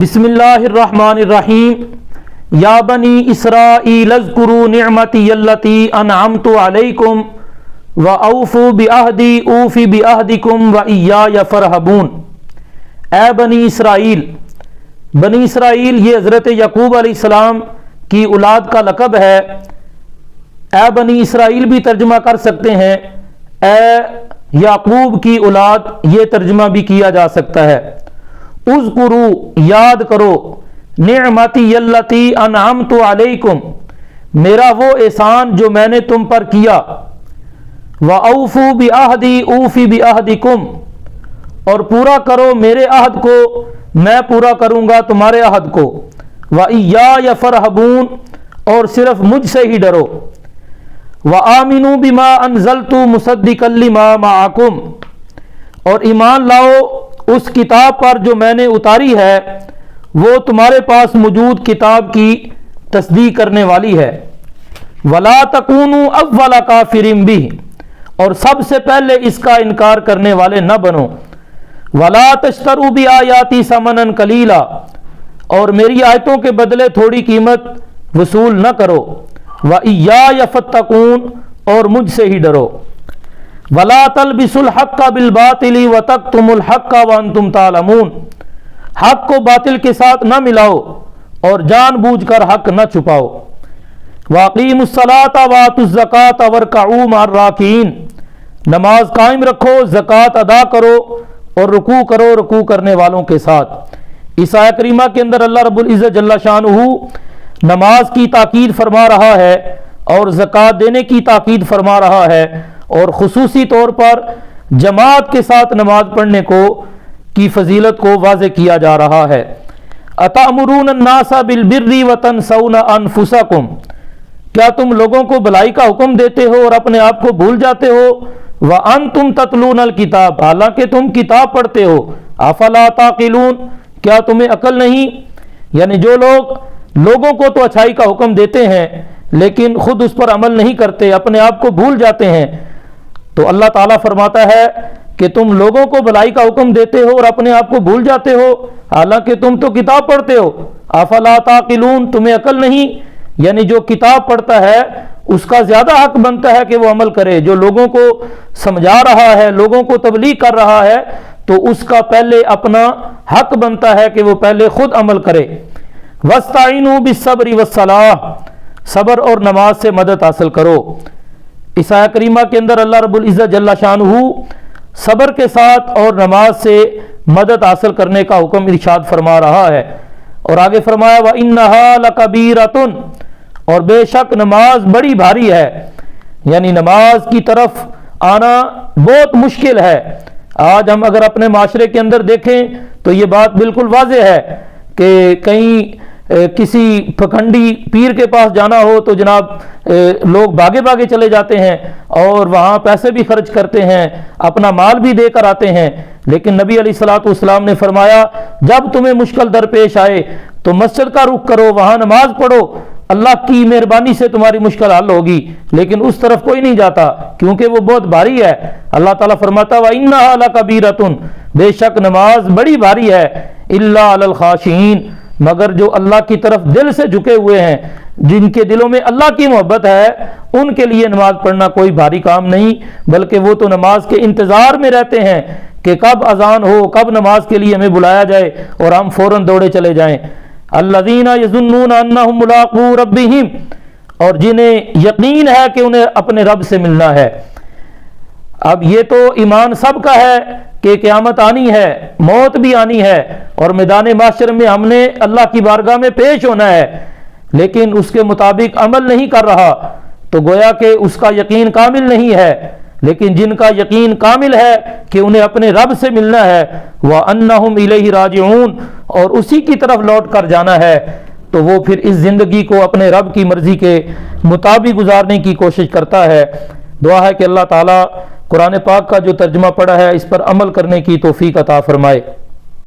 بسم اللہ الرحمن الرحیم یا بنی اسرائیل اذکروا نعمتی التی انعمت علیکم واوفوا بعہدی اوف بعہدکم وایای فارہبون۔ اے بنی اسرائیل، بنی اسرائیل یہ حضرت یعقوب علیہ السلام کی اولاد کا لقب ہے۔ اے بنی اسرائیل بھی ترجمہ کر سکتے ہیں، اے یعقوب کی اولاد یہ ترجمہ بھی کیا جا سکتا ہے۔ اذکروا یاد کرو، نعمتی التی انعمت علیکم میرا وہ احسان جو میں نے تم پر کیا، واوفوا بعہدی اوف بعہدکم اور پورا کرو میرے عہد کو، میں پورا کروں گا تمہارے عہد کو، وایای فارہبون اور صرف مجھ سے ہی ڈرو، وآمنوا بما انزلت مصدقا لما معکم اور ایمان لاؤ اس کتاب پر جو میں نے اتاری ہے، وہ تمہارے پاس موجود کتاب کی تصدیق کرنے والی ہے۔ ولا تکونوا اول کافر بہ اور سب سے پہلے اس کا انکار کرنے والے نہ بنو۔ ولا تشتروا بآیاتی ثمنا قلیلا اور میری آیتوں کے بدلے تھوڑی قیمت وصول نہ کرو۔ وایای فاتقون اور مجھ سے ہی ڈرو۔ ولا تلبسوا الحق بالباطل وتکتموا الحق وانتم تعلمون حق کو باطل کے ساتھ نہ ملاؤ اور جان بوجھ کر حق نہ چھپاؤ۔ واقیموا الصلاۃ وآتوا الزکاۃ وارکعوا مع الراکعین نماز قائم رکھو، زکوٰۃ ادا کرو اور رکوع کرو رکوع کرنے والوں کے ساتھ۔ اس آیت کریمہ کے اندر اللہ رب العزت جل شانہ نماز کی تاکید فرما رہا ہے اور زکوٰۃ دینے کی تاکید فرما رہا ہے، اور خصوصی طور پر جماعت کے ساتھ نماز پڑھنے کی فضیلت کو واضح کیا جا رہا ہے۔ اتأمرون الناس بالبر وتنسون انفسکم کیا تم لوگوں کو بھلائی کا حکم دیتے ہو اور اپنے آپ کو بھول جاتے ہو؟ وانتم تتلون الکتاب حالانکہ تم کتاب پڑھتے ہو۔ افلا تعقلون کیا تمہیں عقل نہیں؟ یعنی جو لوگ لوگوں کو تو اچھائی کا حکم دیتے ہیں لیکن خود اس پر عمل نہیں کرتے، اپنے آپ کو بھول جاتے ہیں، تو اللہ تعالیٰ فرماتا ہے کہ تم لوگوں کو بھلائی کا حکم دیتے ہو اور اپنے آپ کو بھول جاتے ہو حالانکہ تم تو کتاب پڑھتے ہو۔ افلا تعقلون تمہیں عقل نہیں؟ یعنی جو کتاب پڑھتا ہے اس کا زیادہ حق بنتا ہے کہ وہ عمل کرے، جو لوگوں کو سمجھا رہا ہے، لوگوں کو تبلیغ کر رہا ہے، تو اس کا پہلے اپنا حق بنتا ہے کہ وہ پہلے خود عمل کرے۔ واستعینوا بالصبر والصلاۃ صبر اور نماز سے مدد حاصل کرو۔ اس آیت کریمہ کے اندر اللہ رب العزت جل شانہ صبر کے ساتھ اور نماز سے مدد حاصل کرنے کا حکم ارشاد فرما رہا ہے، اور آگے فرمایا وَإِنَّهَا لَكَبِيرَةٌ اور بے شک نماز بڑی بھاری ہے، یعنی نماز کی طرف آنا بہت مشکل ہے۔ آج ہم اگر اپنے معاشرے کے اندر دیکھیں تو یہ بات بالکل واضح ہے کہ کہیں کسی پھکنڈی پیر کے پاس جانا ہو تو جناب لوگ بھاگے بھاگے چلے جاتے ہیں اور وہاں پیسے بھی خرچ کرتے ہیں، اپنا مال بھی دے کر آتے ہیں، لیکن نبی علیہ الصلوۃ والسلام نے فرمایا جب تمہیں مشکل درپیش آئے تو مسجد کا رخ کرو، وہاں نماز پڑھو، اللہ کی مہربانی سے تمہاری مشکل حل ہوگی۔ لیکن اس طرف کوئی نہیں جاتا کیونکہ وہ بہت بھاری ہے۔ اللہ تعالیٰ فرماتا وَإِنَّهَا لَكَبِيرَةٌ بے شک نماز بڑی بھاری ہے، إِلَّا عَلَى الْخَاشِعِينَ مگر جو اللہ کی طرف دل سے جھکے ہوئے ہیں، جن کے دلوں میں اللہ کی محبت ہے، ان کے لیے نماز پڑھنا کوئی بھاری کام نہیں، بلکہ وہ تو نماز کے انتظار میں رہتے ہیں کہ کب اذان ہو، کب نماز کے لیے ہمیں بلایا جائے اور ہم فوراً دوڑے چلے جائیں۔ الذین یظنون انہم ملاقو ربہم اور جنہیں یقین ہے کہ انہیں اپنے رب سے ملنا ہے۔ اب یہ تو ایمان سب کا ہے کہ قیامت آنی ہے، موت بھی آنی ہے اور میدان محشر میں ہم نے اللہ کی بارگاہ میں پیش ہونا ہے، لیکن اس کے مطابق عمل نہیں کر رہا تو گویا کہ اس کا یقین کامل نہیں ہے۔ لیکن جن کا یقین کامل ہے کہ انہیں اپنے رب سے ملنا ہے وَأَنَّهُمْ إِلَيْهِ رَاجِعُونَ اور اسی کی طرف لوٹ کر جانا ہے، تو وہ پھر اس زندگی کو اپنے رب کی مرضی کے مطابق گزارنے کی کوشش کرتا ہے۔ دعا ہے کہ اللہ تعالیٰ قرآن پاک کا جو ترجمہ پڑھا ہے اس پر عمل کرنے کی توفیق عطا فرمائے۔